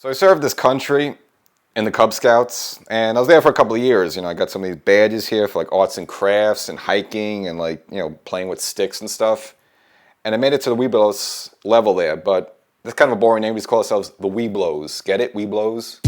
So I served this country in the Cub Scouts, and I was there for a couple of years. I got some of these badges here for like arts and crafts and hiking and playing with sticks and stuff. And I made it to the Weeblos level there, but that's kind of a boring name. We just call ourselves the Weeblos. Get it? Weeblos?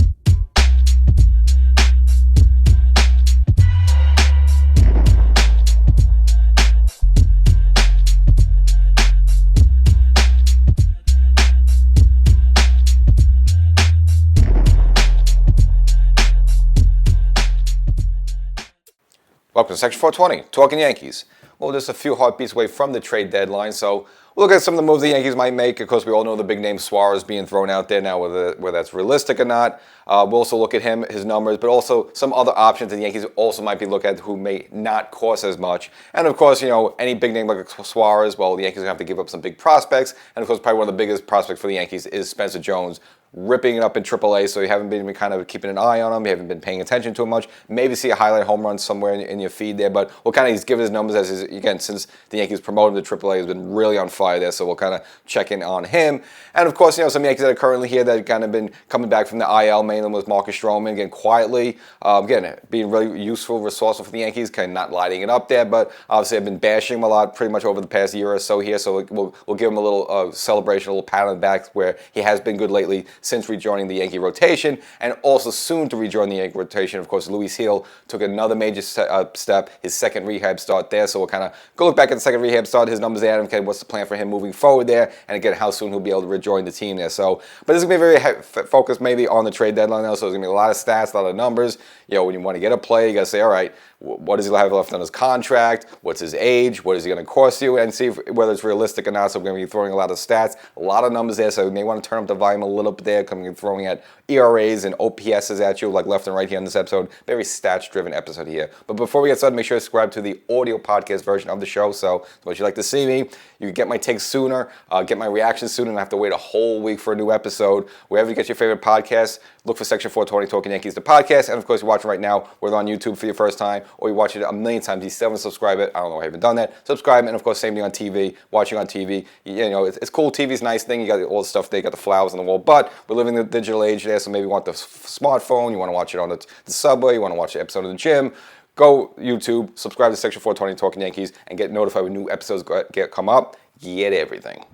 Welcome to Section 420, Talkin Yankees. Well, just a few heartbeats away from the trade deadline, so we'll look at some of the moves the Yankees might make. Of course, we all know the big name Suarez being thrown out there now, whether that's realistic or not. We'll also look at him, his numbers, but also some other options that the Yankees also might be looking at who may not cost as much. And of course, any big name like Suarez, well, the Yankees are going to have to give up some big prospects. And of course, probably one of the biggest prospects for the Yankees is Spencer Jones, ripping it up in AAA, so you haven't been kind of keeping an eye on him, you haven't been paying attention to him much. Maybe see a highlight home run somewhere in your feed there, but we'll kind of give his numbers as again, since the Yankees promoted him to AAA, he's been really on fire there, so we'll kind of check in on him. And of course, some Yankees that are currently here that have kind of been coming back from the IL, mainly with Marcus Stroman, again, quietly, again, being really useful, resourceful for the Yankees, kind of not lighting it up there, but obviously I've been bashing him a lot pretty much over the past year or so here, so we'll give him a little celebration, a little pat on the back where he has been good lately since rejoining the Yankee rotation, and also soon to rejoin the Yankee rotation. Of course, Luis Gil took another major step, his second rehab start there, so we'll kind of go look back at the second rehab start, his numbers there, and okay, what's the plan for him moving forward there, and again, how soon he'll be able to rejoin the team there. So, but this is going to be very focused maybe on the trade deadline now, so there's going to be a lot of stats, a lot of numbers. When you want to get a play, you got to say, all right, what does he have left on his contract? What's his age? What is he going to cost you? And see whether it's realistic or not. So we're going to be throwing a lot of stats, a lot of numbers there. So we may want to turn up the volume a little bit there, throwing at ERAs and OPSs at you, like left and right here on this episode. Very stats-driven episode here. But before we get started, make sure to subscribe to the audio podcast version of the show. So if you'd like to see me, you can get my takes sooner, get my reactions sooner, and have to wait a whole week for a new episode. Wherever you get your favorite podcast, look for Section 420 Talkin Yankees, the podcast. And of course, you're watching right now, whether on YouTube for your first time or you watch it a million times, you still haven't subscribed it. I don't know why I haven't done that. Subscribe, and of course, same thing on TV, watching on TV. It's cool. TV's a nice thing. You got all the stuff there, you got the flowers on the wall, but we're living in the digital age there, so maybe you want the smartphone, you want to watch it on the subway, you want to watch an episode of the gym. Go YouTube, subscribe to Section 420 Talkin Yankees, and get notified when new episodes come up. Get everything.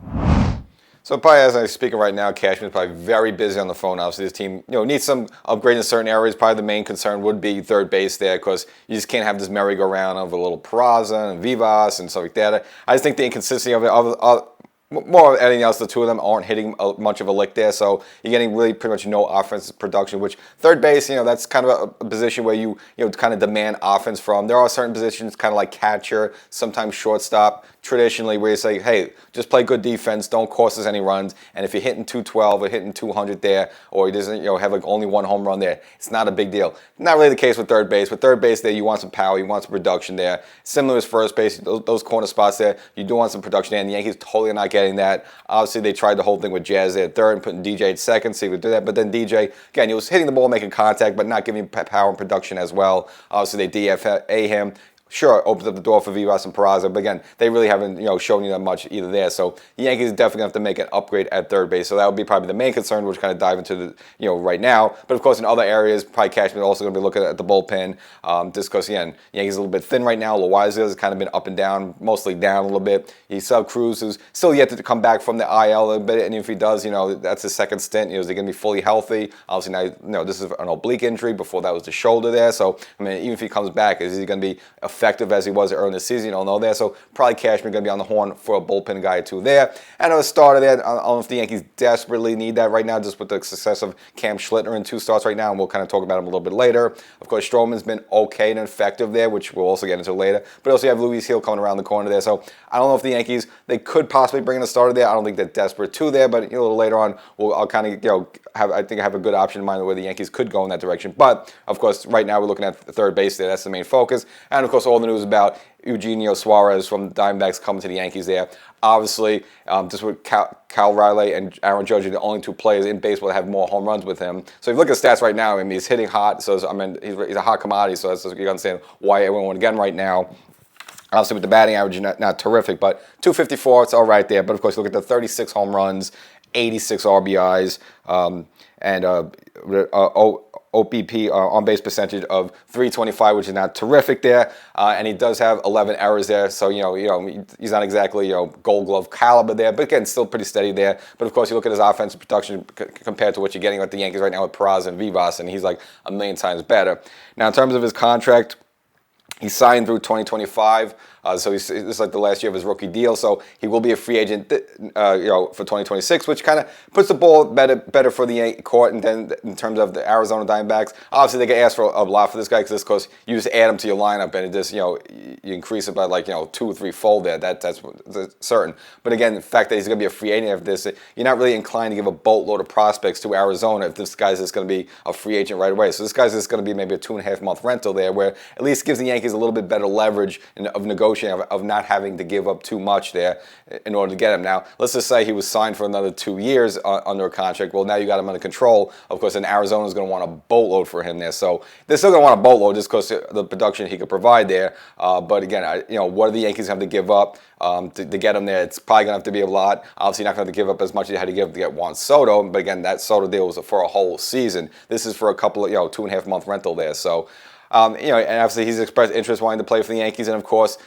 So probably as I'm speaking right now, Cashman's probably very busy on the phone. Obviously, this team needs some upgrade in certain areas. Probably the main concern would be third base there, because you just can't have this merry-go-round of a little Peraza and Vivas and stuff like that. I just think the inconsistency of it, more than anything else, the two of them aren't hitting much of a lick there, so you're getting really pretty much no offensive production, which third base, that's kind of a position where you kind of demand offense from. There are certain positions, kind of like catcher, sometimes shortstop, traditionally, where you say, hey, just play good defense, don't cost us any runs, and if you're hitting 212 or hitting 200 there, or he doesn't have like only one home run there, it's not a big deal. Not really the case with third base. With third base there, you want some power, you want some production there. Similar as first base, those corner spots there, you do want some production there, and the Yankees totally are not getting that. Obviously, they tried the whole thing with Jazz there at third and putting DJ at second, so he would do that, but then DJ, again, he was hitting the ball, making contact, but not giving power and production as well. Obviously, they DFA him. Sure, opens up the door for Vivas and Peraza, but again, they really haven't, shown you that much either there. So the Yankees definitely have to make an upgrade at third base. So that would be probably the main concern, which kind of dive into the, right now. But of course, in other areas, probably Cashman also going to be looking at the bullpen. Just because again, Yankees are a little bit thin right now. Loaiza has kind of been up and down, mostly down a little bit. You saw Cruz, who's still yet to come back from the IL a little bit, and if he does, that's his second stint. Is he going to be fully healthy? Obviously now, this is an oblique injury. Before that was the shoulder there. So I mean, even if he comes back, is he going to be effective as he was early in the season? You don't know there. So probably Cashman going to be on the horn for a bullpen guy or two there. And a starter there, I don't know if the Yankees desperately need that right now, just with the success of Cam Schlittner in 2 starts right now, and we'll kind of talk about him a little bit later. Of course, Stroman's been okay and effective there, which we'll also get into later. But also you have Luis Gil coming around the corner there. So I don't know if the Yankees, they could possibly bring in a starter there. I don't think they're desperate to there, but a little later on, I'll kind of, have a good option in mind where the Yankees could go in that direction. But of course, right now we're looking at third base there. That's the main focus. And of course, all the news about Eugenio Suarez from the Diamondbacks coming to the Yankees there. Obviously, just with Cal Riley and Aaron Judge are the only 2 players in baseball that have more home runs with him. So if you look at the stats right now, I mean, he's hitting hot. So he's a hot commodity. So you can understand why everyone won again right now. Obviously, with the batting average, not terrific, but 254, it's all right there. But of course, look at the 36 home runs, 86 RBIs. and OBP, on base percentage of 325, which is not terrific there, and he does have 11 errors there. So he's not exactly Gold Glove caliber there, but again, still pretty steady there. But of course, you look at his offensive production compared to what you're getting with the Yankees right now with Peraza and Vivas, and he's like a million times better. Now, in terms of his contract, he signed through 2025, so this is like the last year of his rookie deal. So he will be a free agent, for 2026, which kind of puts the ball better for the court. And then in terms of the Arizona Diamondbacks, obviously they get asked for a lot for this guy because you just add him to your lineup and it just you increase it by like 2 or 3 fold there. That's certain. But again, the fact that he's going to be a free agent after this, you're not really inclined to give a boatload of prospects to Arizona if this guy's just going to be a free agent right away. So this guy's just going to be maybe a 2.5 month rental there, where at least gives the Yankees a little bit better leverage of negotiating, of not having to give up too much there in order to get him. Now, let's just say he was signed for another 2 years under a contract. Well, now you got him under control. Of course, then Arizona's going to want a boatload for him there. So they're still going to want a boatload just because the production he could provide there. But again, what do the Yankees have to give up to get him there? It's probably going to have to be a lot. Obviously, not going to have to give up as much as you had to give to get Juan Soto. But again, that Soto deal was for a whole season. This is for a couple of 2.5 month rental there. So and obviously he's expressed interest wanting to play for the Yankees, and of course,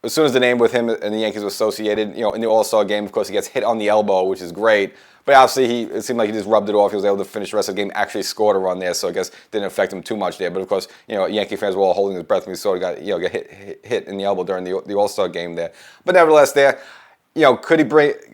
as soon as the name with him and the Yankees was associated, in the All-Star game, of course, he gets hit on the elbow, which is great. But obviously, it seemed like he just rubbed it off. He was able to finish the rest of the game, actually scored a run there, so I guess didn't affect him too much there. But of course, Yankee fans were all holding his breath when he saw he got hit in the elbow during the All-Star game there. But nevertheless, there. Could he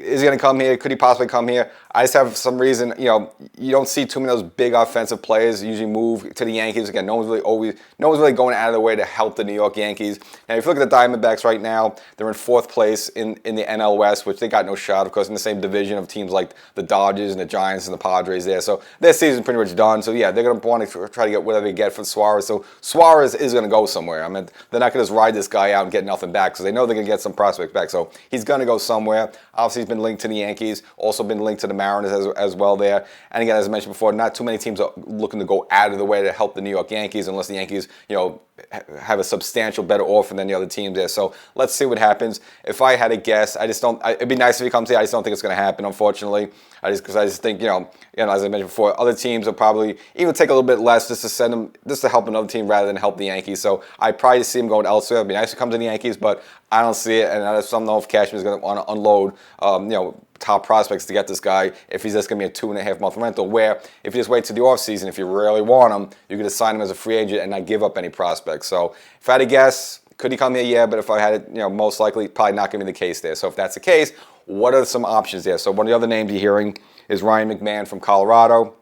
is he going to come here? Could he possibly come here? I just have some reason, you don't see too many of those big offensive players usually move to the Yankees. Again, no one's really going out of their way to help the New York Yankees. Now, if you look at the Diamondbacks right now, they're in 4th place in the NL West, which they got no shot, of course, in the same division of teams like the Dodgers and the Giants and the Padres there. So their season's pretty much done. So yeah, they're going to want to try to get whatever they get for Suarez. So Suarez is going to go somewhere. I mean, they're not going to just ride this guy out and get nothing back because they know they're going to get some prospects back. So he's going to go somewhere. Obviously, he's been linked to the Yankees, also been linked to the Mariners as well there. And again, as I mentioned before, not too many teams are looking to go out of the way to help the New York Yankees unless the Yankees, have a substantial better offer than the other teams there. So let's see what happens. If I had to guess, it'd be nice if he comes here. I just don't think it's going to happen, unfortunately. Because I just think, as I mentioned before, other teams will probably even take a little bit less just to send him, just to help another team rather than help the Yankees. So I probably see him going elsewhere. It'd be nice to come to the Yankees, but I don't see it. And I just don't know if Cashman is going to want to unload, top prospects to get this guy if he's just going to be a 2.5 month rental, where if you just wait to the offseason, if you really want him, you can just sign him as a free agent and not give up any prospects. So if I had to guess, could he come here? Yeah, but if I had it, most likely probably not going to be the case there. So if that's the case, what are some options there? So one of the other names you're hearing is Ryan McMahon from Colorado.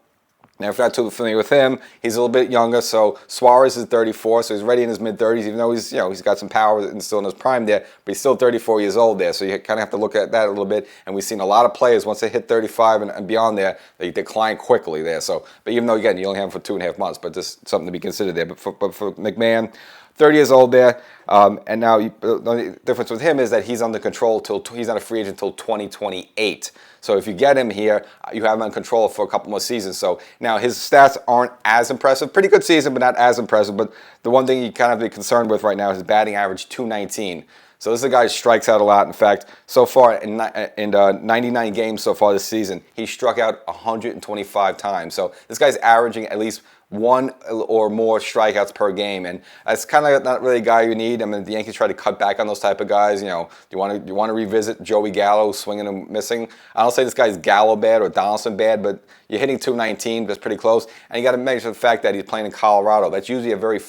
Now, if you're not too familiar with him, he's a little bit younger. So Suarez is 34, so he's already in his mid-30s, even though he's got some power and still in his prime there, but he's still 34 years old there. So you kind of have to look at that a little bit. And we've seen a lot of players, once they hit 35 and beyond there, they decline quickly there. So, but even though, again, you only have him for 2.5 months, but just something to be considered there. But for McMahon, 30 years old there, and now the only difference with him is that he's under control he's not a free agent until 2028. So if you get him here, you have him on control for a couple more seasons. So now his stats aren't as impressive. Pretty good season, but not as impressive. But the one thing you kind of be concerned with right now is his batting average, 219. So this is a guy who strikes out a lot. In fact, so far in 99 games so far this season, he struck out 125 times. So this guy's averaging at least 1 or more strikeouts per game, and that's kind of not really a guy you need. I mean, the Yankees try to cut back on those type of guys. Do you want to revisit Joey Gallo swinging and missing? I don't say this guy's Gallo bad or Donaldson bad, but you're hitting 219. That's pretty close, and you got to mention the fact that he's playing in Colorado. That's usually a very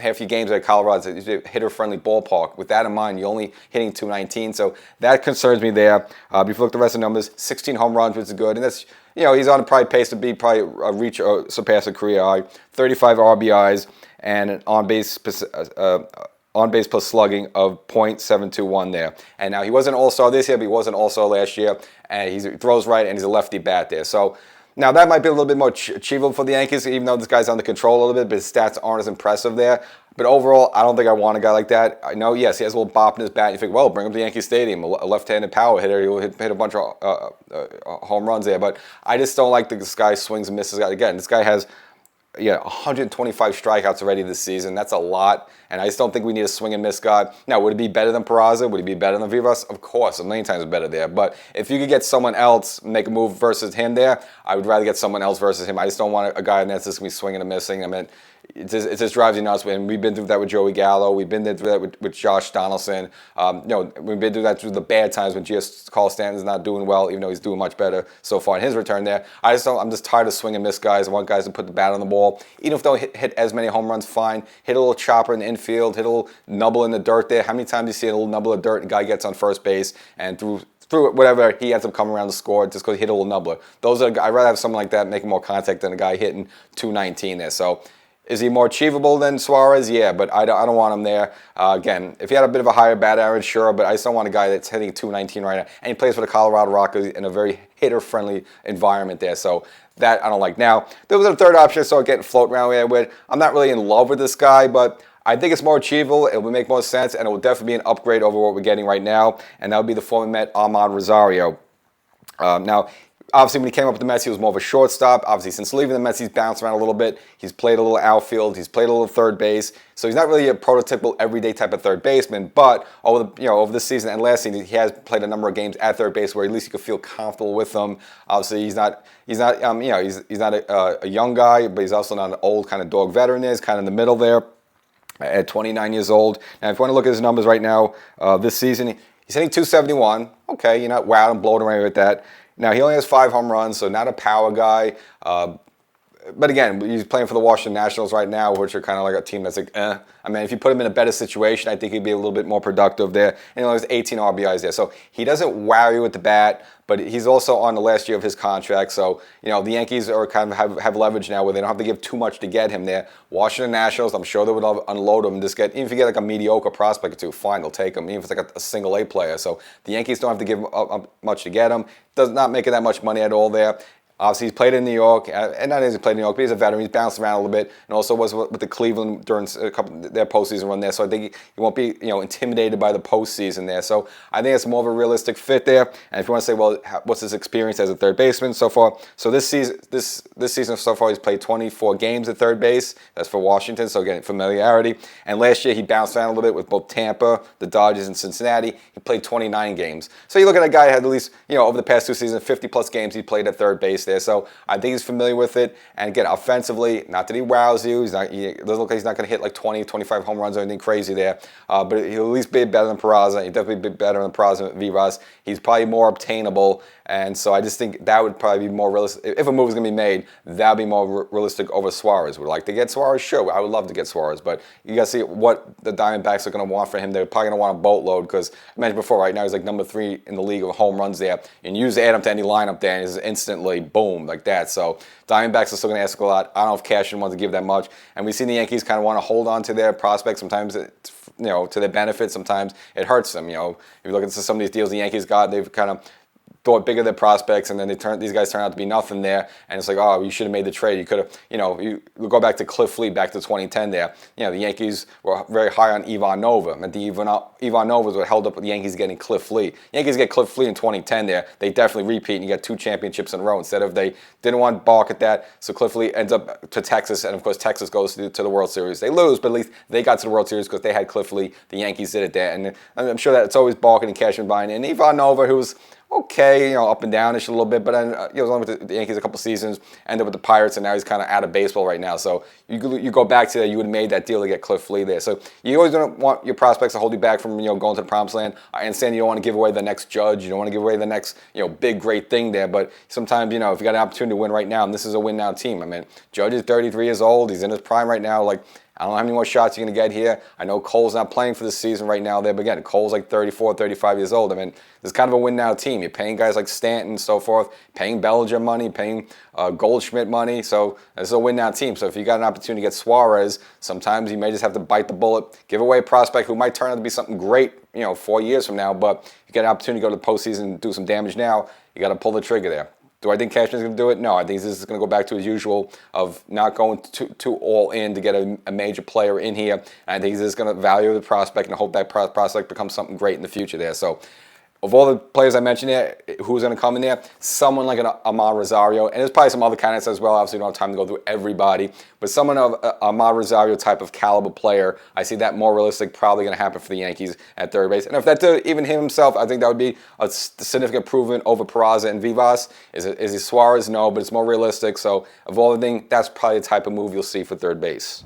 half your games at Colorado is a hitter-friendly ballpark. With that in mind, you're only hitting 219, so that concerns me there. If you look at the rest of the numbers, 16 home runs, which is good, and that's he's on a probably pace to be reach or surpass a career high. 35 RBIs and an on-base plus slugging of .721 there. And now he wasn't All-Star this year, but he was an All-Star last year, and he throws right and he's a lefty bat there. So now, that might be a little bit more achievable for the Yankees, even though this guy's under control a little bit, but his stats aren't as impressive there. But overall, I don't think I want a guy like that. I know, yes, he has a little bop in his bat. You think, well, bring him to Yankee Stadium, a left-handed power hitter. He'll hit a bunch of home runs there. But I just don't like this guy swings and misses. Again, this guy has 125 strikeouts already this season. That's a lot, and I just don't think we need a swing and miss guy. Now, would it be better than Peraza? Would it be better than Vivas? Of course, a million times better there. But if you could get someone else, make a move versus him there, I would rather get someone else versus him. I just don't want a guy that's just going to be swinging and missing. I mean, it just drives you nuts. And we've been through that with Joey Gallo. We've been through that with Josh Donaldson. We've been through that through the bad times when Giancarlo Stanton's not doing well, even though he's doing much better so far in his return there. I'm just tired of swing and miss guys. I want guys to put the bat on the ball. Even if they don't hit as many home runs, fine. Hit a little chopper in the infield. Hit a little nubble in the dirt there. How many times do you see a little nubble of dirt and guy gets on first base and through it, whatever, he ends up coming around to score just because he hit a little nubbler. I'd rather have someone like that making more contact than a guy hitting 219 there. So is he more achievable than Suarez? Yeah, but I don't want him there. Again, if he had a bit of a higher bat average, sure, but I just don't want a guy that's hitting 219 right now. And he plays for the Colorado Rockies in a very hitter-friendly environment there. So that I don't like. Now, there was a third option I saw getting floating around there with. I'm not really in love with this guy, but I think it's more achievable. It would make more sense, and it will definitely be an upgrade over what we're getting right now, and that would be the former Met Ahmad Rosario. Now, obviously, when he came up with the Mets, he was more of a shortstop. Obviously, since leaving the Mets, he's bounced around a little bit. He's played a little outfield. He's played a little third base. So he's not really a prototypical everyday type of third baseman. But over this season and last season, he has played a number of games at third base where at least you could feel comfortable with him. Obviously, he's not a young guy, but he's also not an old kind of dog veteran. He's kind of in the middle there at 29 years old. Now, if you want to look at his numbers right now, this season, he's hitting 271. Okay, you're not wowed and blown away with that. Now, he only has 5 home runs, so not a power guy. But again, he's playing for the Washington Nationals right now, which are kind of like a team that's like, eh. I mean, if you put him in a better situation, I think he'd be a little bit more productive there. And he only has 18 RBIs there. So he doesn't wow you with the bat, but he's also on the last year of his contract. So, the Yankees are kind of have leverage now where they don't have to give too much to get him there. Washington Nationals, I'm sure they would unload him and just even if you get like a mediocre prospect or two, fine, they'll take him, even if it's like a single A player. So the Yankees don't have to give up much to get him. Does not making that much money at all there. Obviously, he's played in New York, and not only has he played in New York, but he's a veteran. He's bounced around a little bit, and also was with the Cleveland during their postseason run there. So I think he won't be, intimidated by the postseason there. So I think it's more of a realistic fit there. And if you want to say, well, what's his experience as a third baseman so far? So this season so far, he's played 24 games at third base. That's for Washington. So again, familiarity. And last year he bounced around a little bit with both Tampa, the Dodgers, and Cincinnati. He played 29 games. So you look at a guy who had at least, over the past 2 seasons, 50 plus games he played at third base there. So I think he's familiar with it. And again, offensively, not that he wows you. He doesn't look like he's not going to hit like 20, 25 home runs or anything crazy there. But he'll at least be better than Peraza. He'll definitely be better than Peraza and Vivas. He's probably more obtainable. And so I just think that would probably be more realistic. If a move is going to be made, that would be more realistic over Suarez. Would like to get Suarez? Sure, I would love to get Suarez. But you got to see what the Diamondbacks are going to want for him. They're probably going to want a boatload because I mentioned before, right now he's like number 3 in the league of home runs there. And you just add him to any lineup there and he's instantly boom like that. So Diamondbacks are still going to ask a lot. I don't know if Cashman wants to give that much. And we've seen the Yankees kind of want to hold on to their prospects. Sometimes to their benefit. Sometimes it hurts them. If you look at some of these deals the Yankees got, they've kind of thought bigger than prospects, and then these guys turn out to be nothing there, and it's like, oh, you should have made the trade. You could have, you go back to Cliff Lee, back to 2010 there. The Yankees were very high on Ivan Nova, and Ivan Nova was what held up with the Yankees getting Cliff Lee. Yankees get Cliff Lee in 2010 there. They definitely repeat, and you get 2 championships in a row instead of they didn't want to balk at that, so Cliff Lee ends up to Texas, and of course Texas goes to the World Series. They lose, but at least they got to the World Series because they had Cliff Lee. The Yankees did it there, and I'm sure that it's always balking and Cashman buying. And Ivan Nova, who was okay, up and downish a little bit, but then he was only with the Yankees a couple seasons, ended with the Pirates, and now he's kind of out of baseball right now. So you go back to that, you would have made that deal to get Cliff Lee there. So you always don't want your prospects to hold you back from going to the promised land. I understand you don't want to give away the next Judge, you don't want to give away the next big great thing there, but sometimes if you got an opportunity to win right now, and this is a win now team. I mean, Judge is 33 years old, he's in his prime right now. Like, I don't know how many more shots you're going to get here. I know Cole's not playing for this season right now there, but again, Cole's like 34, 35 years old. I mean, this is kind of a win-now team. You're paying guys like Stanton and so forth, paying Bellinger money, paying Goldschmidt money. So this is a win-now team. So if you got an opportunity to get Suarez, sometimes you may just have to bite the bullet, give away a prospect who might turn out to be something great, 4 years from now. But if you get an opportunity to go to the postseason and do some damage now, you got to pull the trigger there. Do I think Cashman's going to do it? No, I think this is going to go back to his usual of not going too all in to get a major player in here. And I think he's just going to value the prospect and hope that prospect becomes something great in the future there. So of all the players I mentioned there, who's going to come in there, someone like an Amar Rosario, and there's probably some other candidates as well. Obviously, we don't have time to go through everybody, but someone of Amar Rosario type of caliber player, I see that more realistic, probably going to happen for the Yankees at third base. And if that's even him himself, I think that would be a significant improvement over Peraza and Vivas. Is he Suarez? No, but it's more realistic. So of all the things, that's probably the type of move you'll see for third base.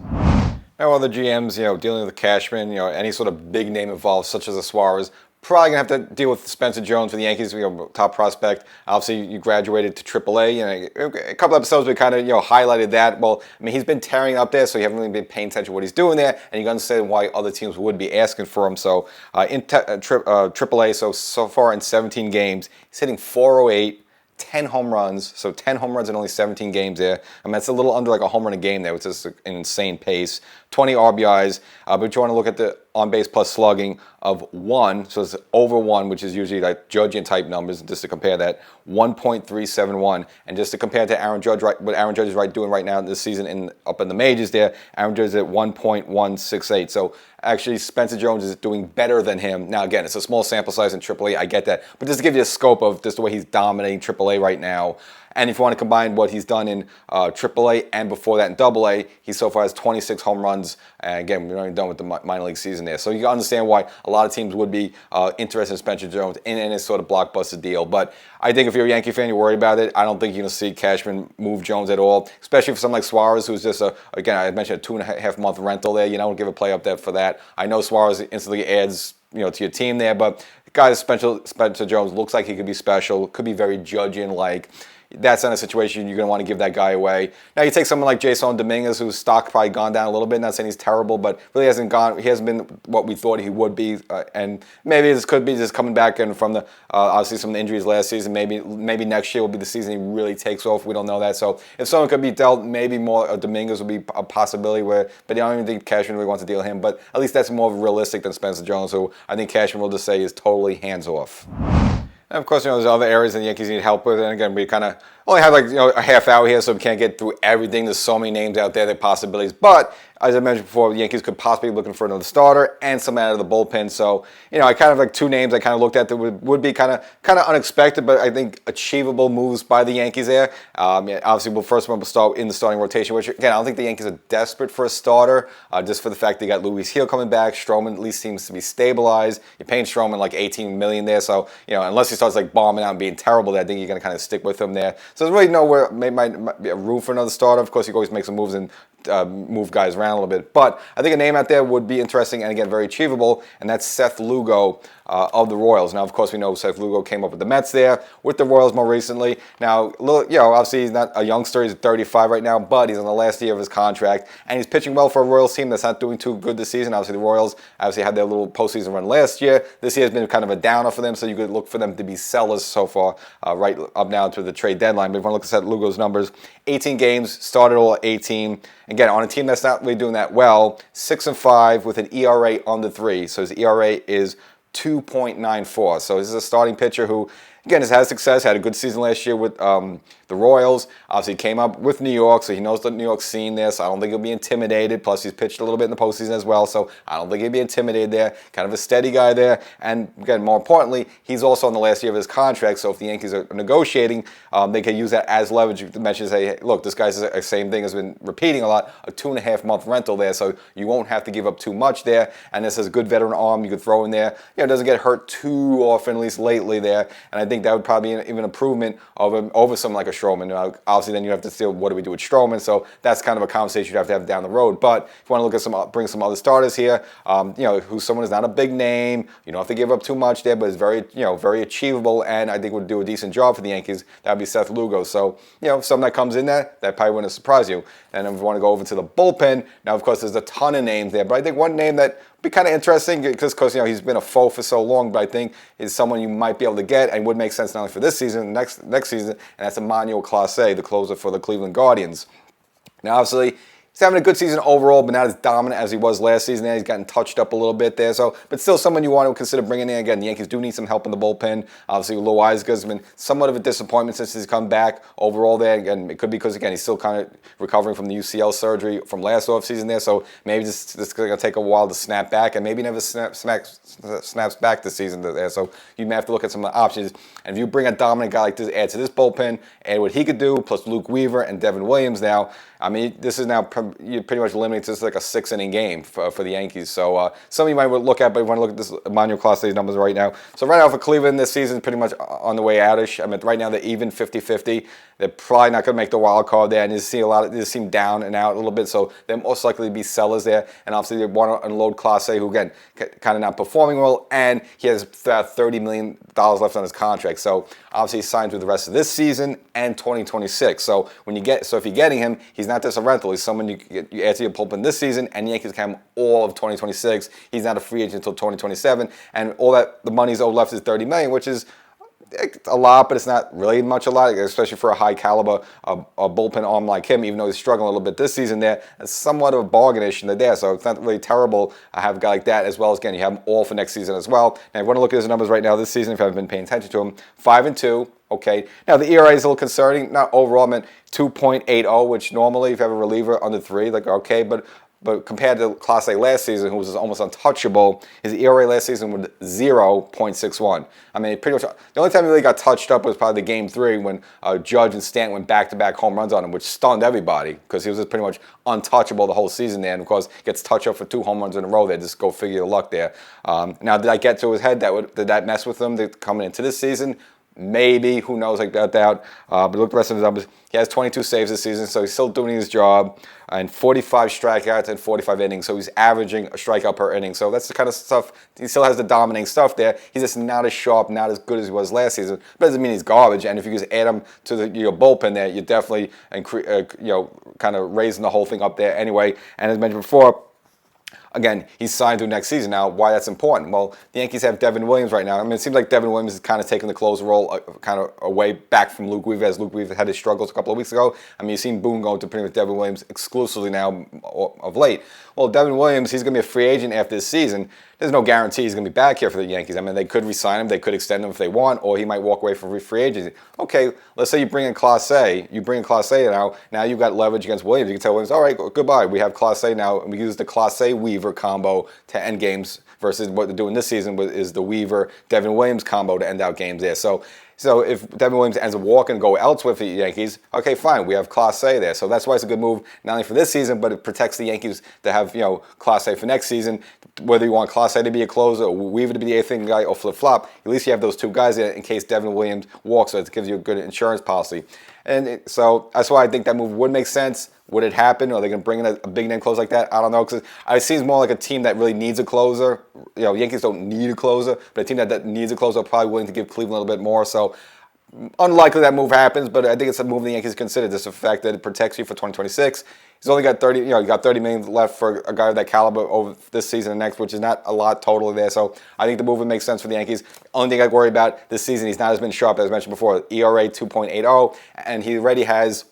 Now, other GMs, dealing with Cashman, any sort of big name involved, such as a Suarez, probably going to have to deal with Spencer Jones for the Yankees, top prospect. Obviously, you graduated to AAA. A couple episodes we kind of, highlighted that. Well, I mean, he's been tearing up there, so you haven't really been paying attention to what he's doing there, and you can understand why other teams would be asking for him. So, in AAA, so far in 17 games, he's hitting .408. 10 home runs, so 10 home runs in only 17 games there. I mean, it's a little under like a home run a game there, which is an insane pace. 20 RBIs, but you want to look at the on-base plus slugging of 1, so it's over 1, which is usually like Judgian type numbers, just to compare that, 1.371, and just to compare to Aaron Judge, what Aaron Judge is doing right now this season up in the majors there, Aaron Judge is at 1.168, so actually Spencer Jones is doing better than him. Now again, it's a small sample size in AAA, I get that, but just to give you a scope of just the way he's dominating AAA right now. And if you want to combine what he's done in AAA and before that in AA, he so far has 26 home runs. And again, we're not even done with the minor league season there. So you can understand why a lot of teams would be interested in Spencer Jones in any sort of blockbuster deal. But I think if you're a Yankee fan, you're worried about it. I don't think you're going to see Cashman move Jones at all, especially for someone like Suarez, who's just, again, I mentioned a 2.5 month rental there. You don't give a play up there for that. I know Suarez instantly adds to your team there, but guys, Spencer Jones looks like he could be special, could be very Judgian-like. That's not a situation you're going to want to give that guy away. Now you take someone like Jason Dominguez, whose stock probably gone down a little bit. Not saying he's terrible, but really he hasn't been what we thought he would be. And maybe this could be just coming back and from the obviously some of the injuries last season. Maybe next year will be the season he really takes off. We don't know that. So if someone could be dealt, maybe more Dominguez would be a possibility. But I don't even think Cashman really wants to deal him. But at least that's more realistic than Spencer Jones, who I think Cashman will just say is totally hands off. And of course, there's other areas that the Yankees need help with. And again, we kind of only have a half hour here, so we can't get through everything. There's so many names out there, the possibilities. But as I mentioned before, the Yankees could possibly be looking for another starter and some out of the bullpen. So, I kind of like two names I kind of looked at that would be kind of unexpected, but I think achievable moves by the Yankees there. Obviously, we'll start in the starting rotation, which, again, I don't think the Yankees are desperate for a starter, just for the fact they got Luis Gil coming back. Stroman at least seems to be stabilized. You're paying Stroman like $18 million there, so, unless he starts like bombing out and being terrible, I think you're going to kind of stick with him there. So there's really nowhere, might be a room for another starter. Of course, you can always make some moves and move guys around a little bit. But I think a name out there would be interesting and, again, very achievable, and that's Seth Lugo of the Royals. Now, of course, we know Seth Lugo came up with the Mets there, with the Royals more recently. Now, obviously he's not a youngster. He's 35 right now, but he's on the last year of his contract, and he's pitching well for a Royals team that's not doing too good this season. Obviously, the Royals had their little postseason run last year. This year has been kind of a downer for them, so you could look for them to be sellers so far, right up now to the trade deadline. But if you want to look at Seth Lugo's numbers, 18 games, started all 18. Again, on a team that's not really doing that well, 6-5 with an ERA under 3. So his ERA is 2.94. So this is a starting pitcher who, again, has had success, had a good season last year with the Royals. Obviously, came up with New York, so he knows the New York scene there, so I don't think he'll be intimidated. Plus, he's pitched a little bit in the postseason as well, so I don't think he'll be intimidated there. Kind of a steady guy there. And, again, more importantly, he's also on the last year of his contract, so if the Yankees are negotiating, they can use that as leverage to mention, say, hey, look, this guy's the same thing has been repeating a lot, a 2.5 month rental there, so you won't have to give up too much there. And this is a good veteran arm you could throw in there. It doesn't get hurt too often, at least lately there. And I think that would probably be even an improvement over someone like a Stroman. Obviously, then you have to see what do we do with Stroman. So that's kind of a conversation you have to have down the road. But if you want to look at bring some other starters here, who's someone who's not a big name, you don't have to give up too much there, but is very, very achievable, and I think would do a decent job for the Yankees. That would be Seth Lugo. So, someone that comes in there, that probably wouldn't surprise you. And if you want to go over to the bullpen, now, of course, there's a ton of names there, but I think one name that would be kind of interesting, just because, he's been a foe for so long, but I think is someone you might be able to get and would make sense not only for this season, next season, and that's Emmanuel Clase, the closer for the Cleveland Guardians. Now, obviously, He's having a good season overall, but not as dominant as he was last season. He's gotten touched up a little bit there. So, but still someone you want to consider bringing in. Again, the Yankees do need some help in the bullpen. Obviously, Lou Eisger's been somewhat of a disappointment since he's come back overall there. Again, it could be because, again, he's still kind of recovering from the UCL surgery from last offseason there. So maybe this is going to take a while to snap back, and maybe never snaps back this season there. So you may have to look at some of the options. And if you bring a dominant guy like this, add to this bullpen, add what he could do, plus Luke Weaver and Devin Williams now, I mean, this is now you pretty much eliminates this like a 6-inning game for the Yankees. So some you might look at, but you want to look at this Emmanuel Clase's numbers right now. So right now for Cleveland this season, pretty much on the way outish. I mean, right now they're even 50-50. They're probably not going to make the wild card there, and you see they seem down and out a little bit. So they're most likely to be sellers there, and obviously they want to unload Clase, who again kind of not performing well, and he has $30 million left on his contract. So obviously he signs with the rest of this season and 2026. So if you're getting him, he's not just a rental. He's someone you add to your bullpen this season, and the Yankees can have him all of 2026. He's not a free agent until 2027, and all that the money's owed left is $30 million, which is a lot, but it's not really much a lot, especially for a high caliber a bullpen arm like him, even though he's struggling a little bit this season there. It's somewhat of a bargainish in there, so it's not really terrible to have a guy like that, as well as, again, you have him all for next season as well. Now, if you want to look at his numbers right now this season, if you haven't been paying attention to him, 5-2. Okay. Now, the ERA is a little concerning. Not overall, I meant 2.80, which normally, if you have a reliever under 3, like, okay, but compared to Clase last season, who was almost untouchable, his ERA last season was 0.61. I mean, pretty much the only time he really got touched up was probably the Game 3 when Judge and Stanton went back-to-back home runs on him, which stunned everybody because he was just pretty much untouchable the whole season there. And, of course, gets touched up for 2 home runs in a row there. Just go figure your luck there. Now, did I get to his head? Did that mess with him coming into this season? Maybe, who knows, like that. But look at the rest of his numbers. He has 22 saves this season, so he's still doing his job. And 45 strikeouts and 45 innings, so he's averaging a strikeout per inning. So that's the kind of stuff, he still has the dominating stuff there. He's just not as sharp, not as good as he was last season. But doesn't mean he's garbage. And if you just add him to your bullpen there, you're definitely kind of raising the whole thing up there anyway. And as mentioned before, again, he's signed through next season. Now, why that's important? Well, the Yankees have Devin Williams right now. I mean, it seems like Devin Williams is kind of taking the closer role kind of away back from Luke Weaver, as Luke Weaver had his struggles a couple of weeks ago. I mean, you've seen Boone go to pretty much Devin Williams exclusively now of late. Well, Devin Williams, he's going to be a free agent after this season. There's no guarantee he's going to be back here for the Yankees. I mean, they could re-sign him, they could extend him if they want, or he might walk away for free agency. Okay, let's say you bring in Clase. You bring in Clase now. Now you've got leverage against Williams. You can tell Williams, all right, goodbye. We have Clase now, and we use the Clase-Weaver combo to end games versus what they're doing this season is the Weaver-Devin Williams combo to end out games there. So if Devin Williams ends up walking and go elsewhere for the Yankees, okay, fine, we have Clase there. So that's why it's a good move, not only for this season, but it protects the Yankees to have, Clase for next season. Whether you want Clase to be a closer or Weaver to be the eighth inning guy or flip-flop, at least you have those two guys there in case Devin Williams walks, so it gives you a good insurance policy. And so that's why I think that move would make sense. Would it happen? Are they going to bring in a big name closer like that? I don't know, because I see it's more like a team that really needs a closer. Yankees don't need a closer, but a team that needs a closer are probably willing to give Cleveland a little bit more. So unlikely that move happens, but I think it's a move the Yankees consider. Just the fact that it protects you for 2026. He's only got 30. You got 30 million left for a guy of that caliber over this season and next, which is not a lot totally there. So I think the move would make sense for the Yankees. Only thing I worry about this season, he's not as been sharp as mentioned before. ERA 2.80, and he already has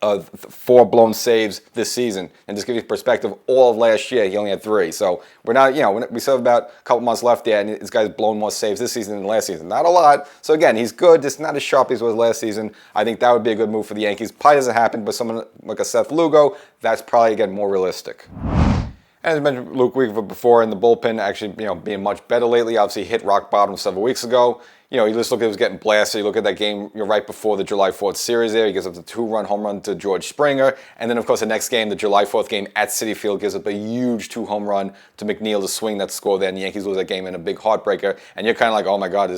4 blown saves this season. And just give you perspective, all of last year he only had 3. So we're not, we still have about a couple months left there, and this guy's blown more saves this season than last season. Not a lot. So again, he's good, just not as sharp as he was last season. I think that would be a good move for the Yankees. Probably doesn't happen, but someone like a Seth Lugo, that's probably again more realistic. And as I mentioned, Luke Weaver before in the bullpen, actually, being much better lately. Obviously, hit rock bottom several weeks ago. You just look at it was getting blasted. You look at that game right before the July 4th series there. He gives up the 2-run home run to George Springer. And then, of course, the next game, the July 4th game at Citi Field, gives up a huge 2-home run to McNeil to swing that score there. And the Yankees lose that game in a big heartbreaker. And you're kind of like, oh, my God,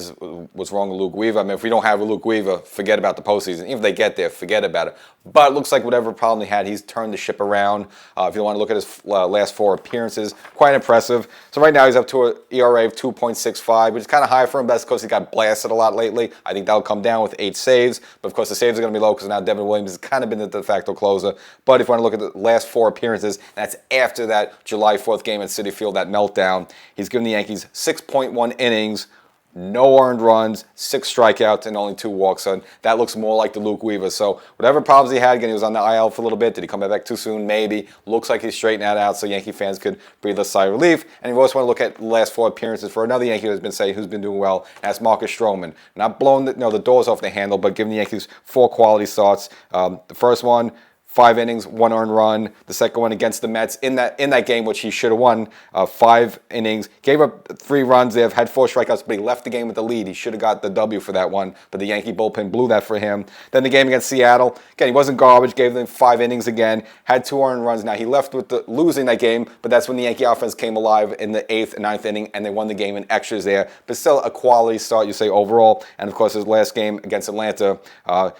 what's wrong with Luke Weaver? I mean, if we don't have a Luke Weaver, forget about the postseason. Even if they get there, forget about it. But it looks like whatever problem he had, he's turned the ship around. If you want to look at his last 4 appearances, quite impressive. So right now he's up to an ERA of 2.65, which is kind of high for him. That's because he got blasted a lot lately. I think that'll come down with 8 saves. But, of course, the saves are going to be low because now Devin Williams has kind of been the de facto closer. But if you want to look at the last 4 appearances, that's after that July 4th game at Citi Field, that meltdown. He's given the Yankees 6.1 innings, no earned runs, 6 strikeouts, and only 2 walks. So that looks more like the Luke Weaver. So whatever problems he had, again, he was on the IL for a little bit. Did he come back too soon? Maybe. Looks like he's straightened that out, so Yankee fans could breathe a sigh of relief. And we also want to look at the last 4 appearances for another Yankee who's been doing well, and that's Marcus Stroman. Not blowing the doors off the handle, but giving the Yankees 4 quality starts. The first one, 5 innings, 1 earned run. The second one against the Mets in that game, which he should have won, 5 innings. Gave up 3 runs. They have had 4 strikeouts, but he left the game with the lead. He should have got the W for that one, but the Yankee bullpen blew that for him. Then the game against Seattle, again, he wasn't garbage. Gave them 5 innings again. Had 2 earned runs. Now he left with losing that game, but that's when the Yankee offense came alive in the 8th and 9th inning, and they won the game in extras there. But still a quality start, you say, overall. And of course, his last game against Atlanta,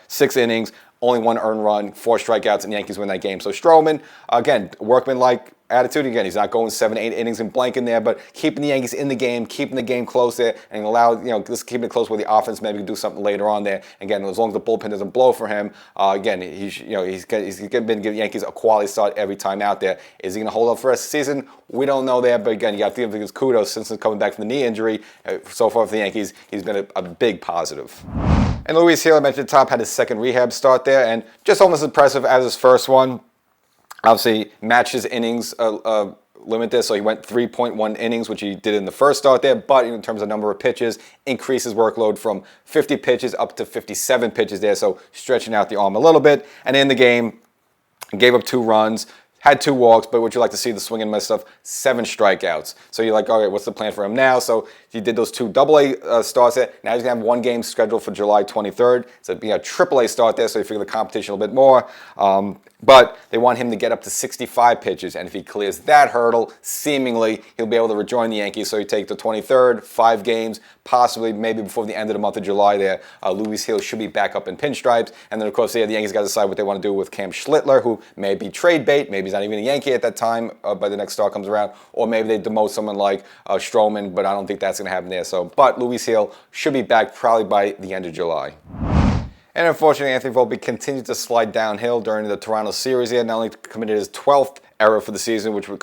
6 innings. Only 1 earned run, 4 strikeouts, and the Yankees win that game. So Stroman, again, workman-like attitude. Again, he's not going 7, 8 innings and blanking there, but keeping the Yankees in the game, keeping the game close there, and just keeping it close where the offense maybe can do something later on there. Again, as long as the bullpen doesn't blow for him, again, he's been giving the Yankees a quality start every time out there. Is he going to hold up for the rest of the season? We don't know there, but again, you got to give him his kudos since he's coming back from the knee injury. So far for the Yankees, he's been a big positive. And Luis Hill, I mentioned at the top, had his second rehab start there, and just almost as impressive as his first one. Obviously, matched his innings limit there, so he went 3.1 innings, which he did in the first start there, but in terms of number of pitches, increased his workload from 50 pitches up to 57 pitches there, so stretching out the arm a little bit. And in the game, gave up 2 runs. Had 2 walks, but would you like to see the swing and miss stuff? 7 strikeouts. So you're like, all right, what's the plan for him now? So he did those 2 AA starts there. Now he's going to have 1 game scheduled for July 23rd. So it'd be a AAA start there, so you figure the competition a little bit more. But they want him to get up to 65 pitches, and if he clears that hurdle, seemingly he'll be able to rejoin the Yankees. So you take the 23rd, 5 games, possibly maybe before the end of the month of July there. Luis Hill should be back up in pinstripes. And then, of course, the Yankees got to decide what they want to do with Cam Schlittler, who may be trade bait. Maybe he's not even a Yankee at that time by the next start comes around. Or maybe they demote someone like Stroman, but I don't think that's going to happen there. But Luis Hill should be back probably by the end of July. And unfortunately, Anthony Volpe continued to slide downhill during the Toronto series. He had not only committed his 12th error for the season, which would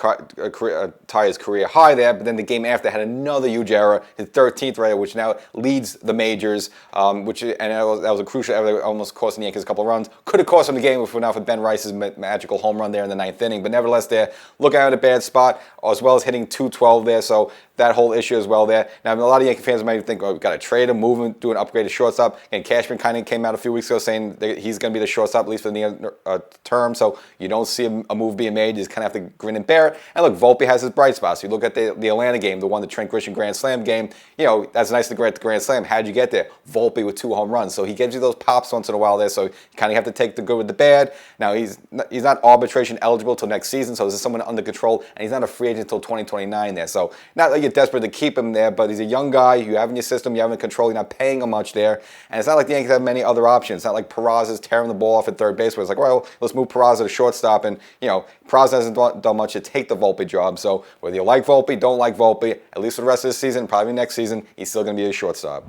tie his career high there, but then the game after had another huge error, his 13th error, which now leads the majors, that was a crucial error, almost costing the Yankees a couple of runs. Could have cost him the game if not for Ben Rice's magical home run there in the 9th inning, but nevertheless there, looking at a bad spot, as well as hitting 212 there, so that whole issue as well there. Now, a lot of Yankee fans might think, oh, we've got to trade him, move him, do an upgraded shortstop. And Cashman kind of came out a few weeks ago saying that he's going to be the shortstop, at least for the term, so you don't see a move being made. You just kind of have to grin and bear it. And look, Volpe has his bright spots. You look at the Atlanta game, the one, the Trent Grisham Grand Slam game, that's nice to grant the Grand Slam. How'd you get there? Volpe with 2 home runs. So he gives you those pops once in a while there, so you kind of have to take the good with the bad. Now, he's not arbitration eligible till next season, so this is someone under control, and he's not a free agent until 2029 there. So not like you're desperate to keep him there, but he's a young guy. You have in your system, you have him in control, you're not paying him much there. And it's not like the Yankees have many other options. It's not like Peraza's tearing the ball off at third base, where it's like, well, let's move Peraza to shortstop, and Peraza hasn't done much to take the Volpe job. So whether you like Volpe, don't like Volpe, at least for the rest of the season, probably next season, he's still going to be a shortstop.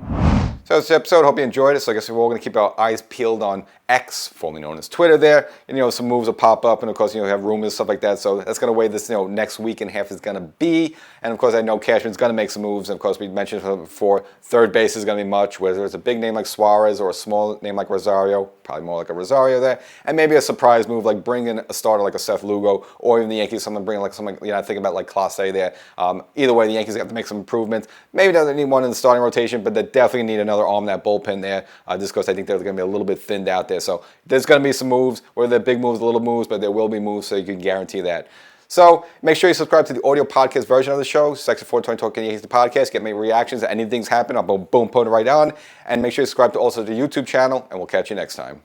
So this episode, hope you enjoyed it. So I guess we're all going to keep our eyes peeled on X, formerly known as Twitter there. And, some moves will pop up. And, of course, you have rumors, stuff like that. So that's going to weigh this, next week and a half is going to be. And, of course, I know Cashman's going to make some moves. And, of course, we mentioned before, third base is going to be much, whether it's a big name like Suarez or a small name like Rosario, probably more like a Rosario there. And maybe a surprise move like bringing a starter like a Seth Lugo, or even the Yankees, someone bringing like someone, thinking about like Clase there. Either way, the Yankees have to make some improvements. Maybe they don't need one in the starting rotation, but they definitely need another arm in that bullpen there, just because I think they're going to be a little bit thinned out there. So there's going to be some moves, whether they're big moves, little moves, but there will be moves, so you can guarantee that. So make sure you subscribe to the audio podcast version of the show, Section 420 Talkin Yankees, the podcast. Get my reactions. Anything's happen, I'll boom, put it right on. And make sure you subscribe to also the YouTube channel, and we'll catch you next time.